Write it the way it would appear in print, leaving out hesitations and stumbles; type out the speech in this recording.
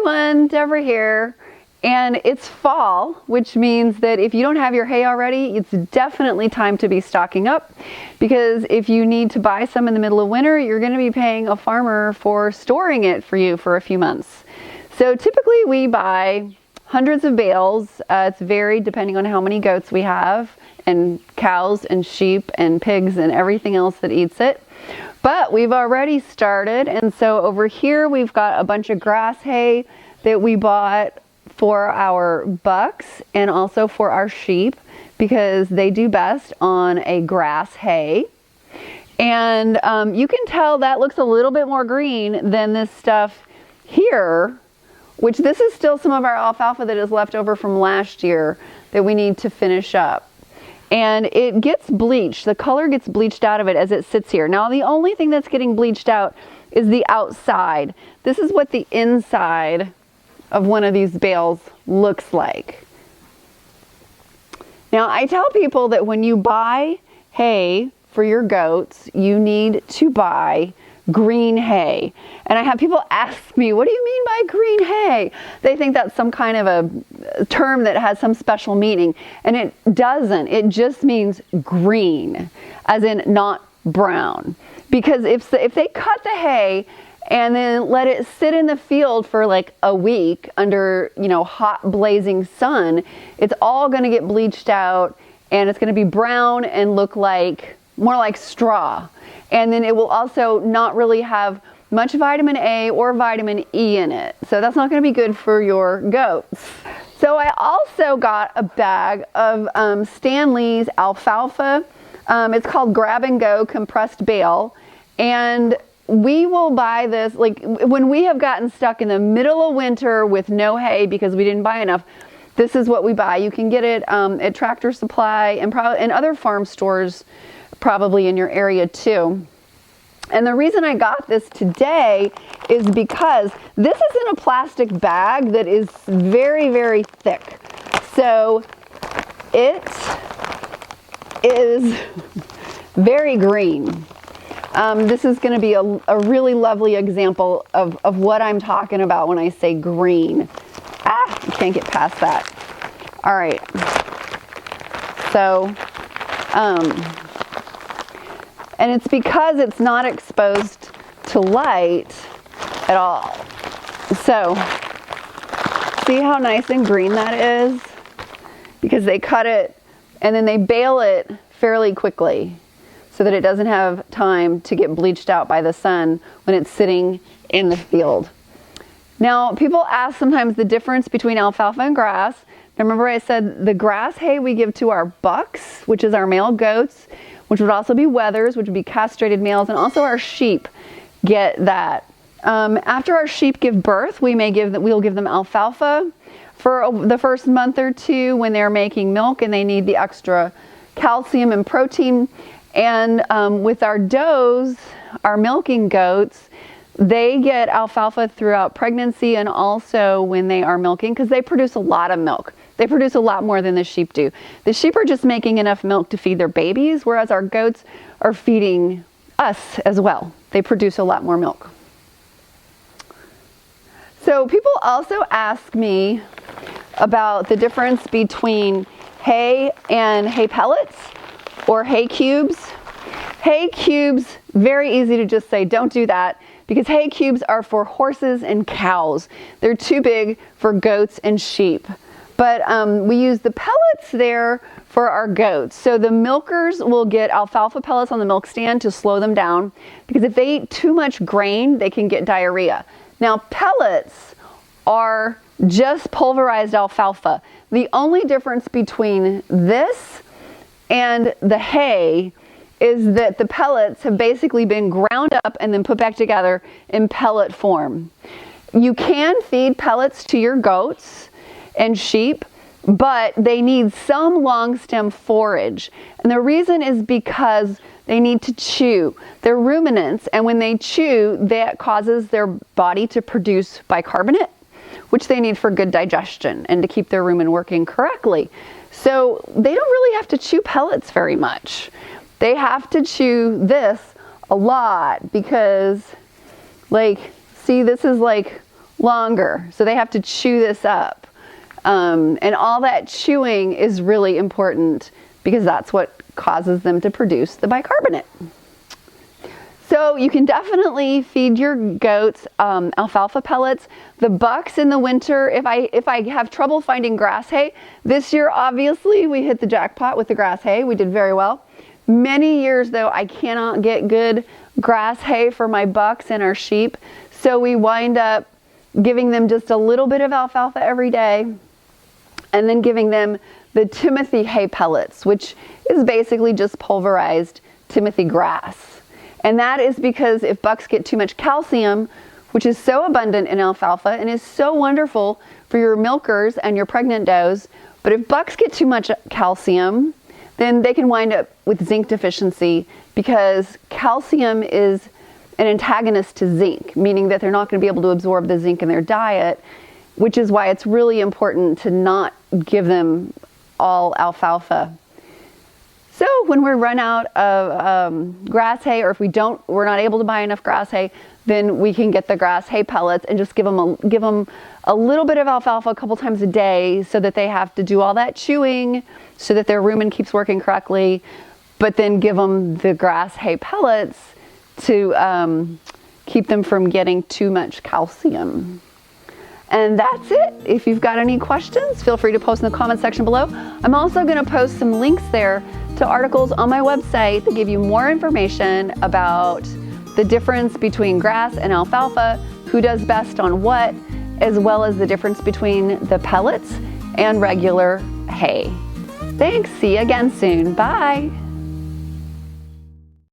everyone, Deborah here, and it's fall, which means that if you don't have your hay already, it's definitely time to be stocking up, because if you need to buy some in the middle of winter, you're going to be paying a farmer for storing it for you for a few months. So typically we buy hundreds of bales. It's varied depending on how many goats we have, and cows and sheep and pigs and everything else that eats it. But we've already started, and so over here we've got a bunch of grass hay that we bought for our bucks and also for our sheep, because they do best on a grass hay. And you can tell that looks a little bit more green than this stuff here, which this is still some of our alfalfa that is left over from last year that we need to finish up. And it gets bleached. The color gets bleached out of it as it sits here. Now, the only thing that's getting bleached out is the outside. This is what the inside of one of these bales looks like. Now, I tell people that when you buy hay for your goats, you need to buy green hay. And I have people ask me, what do you mean by green hay? They think that's some kind of a term that has some special meaning, and it doesn't. It just means green, as in not brown. Because if they cut the hay and then let it sit in the field for like a week under, hot blazing sun, it's all going to get bleached out, and it's going to be brown and look like more like straw. And then it will also not really have much vitamin A or vitamin E in it. So that's not going to be good for your goats. So I also got a bag of Stanley's alfalfa. It's called Grab and Go compressed bale. And we will buy this, like when we have gotten stuck in the middle of winter with no hay because we didn't buy enough, this is what we buy. You can get it at Tractor Supply and probably in other farm stores probably in your area too. And the reason I got this today is because this is in a plastic bag that is very, very thick. So it is very green. This is going to be a really lovely example of what I'm talking about when I say green. You can't get past that. All right. So, and it's because it's not exposed to light at all. So, see how nice and green that is? Because they cut it and then they bale it fairly quickly so that it doesn't have time to get bleached out by the sun when it's sitting in the field. Now, people ask sometimes the difference between alfalfa and grass. Remember I said the grass hay we give to our bucks, which is our male goats, which would also be wethers, which would be castrated males, and also our sheep get that. After our sheep give birth, we'll give them alfalfa for the first month or two when they're making milk and they need the extra calcium and protein. And with our does, our milking goats, they get alfalfa throughout pregnancy and also when they are milking, because they produce a lot of milk. They produce a lot more than the sheep do. The sheep are just making enough milk to feed their babies, whereas our goats are feeding us as well. They produce a lot more milk. So people also ask me about the difference between hay and hay pellets or hay cubes. Hay cubes, very easy to just say don't do that, because hay cubes are for horses and cows. They're too big for goats and sheep. But we use the pellets there for our goats. So the milkers will get alfalfa pellets on the milk stand to slow them down, because if they eat too much grain, they can get diarrhea. Now, pellets are just pulverized alfalfa. The only difference between this and the hay is that the pellets have basically been ground up and then put back together in pellet form. You can feed pellets to your goats and sheep, but they need some long stem forage. And the reason is because they need to chew. They're ruminants, and when they chew, that causes their body to produce bicarbonate, which they need for good digestion and to keep their rumen working correctly. So they don't really have to chew pellets very much. They have to chew this a lot because, like, see, this is like longer. So they have to chew this up. And all that chewing is really important because that's what causes them to produce the bicarbonate. So you can definitely feed your goats alfalfa pellets. The bucks in the winter, if I have trouble finding grass hay, this year obviously we hit the jackpot with the grass hay. We did very well. Many years though, I cannot get good grass hay for my bucks and our sheep. So we wind up giving them just a little bit of alfalfa every day and then giving them the Timothy hay pellets, which is basically just pulverized Timothy grass. And that is because if bucks get too much calcium, which is so abundant in alfalfa and is so wonderful for your milkers and your pregnant does, but if bucks get too much calcium, then they can wind up with zinc deficiency because calcium is an antagonist to zinc, meaning that they're not going to be able to absorb the zinc in their diet, which is why it's really important to not give them all alfalfa. So when we run out of grass hay, or if we're not able to buy enough grass hay, then we can get the grass hay pellets and just give them a little bit of alfalfa a couple times a day so that they have to do all that chewing so that their rumen keeps working correctly, but then give them the grass hay pellets to keep them from getting too much calcium. And that's it. If you've got any questions, feel free to post in the comment section below. I'm also going to post some links there to articles on my website that give you more information about the difference between grass and alfalfa, who does best on what, as well as the difference between the pellets and regular hay. Thanks. See you again soon. Bye.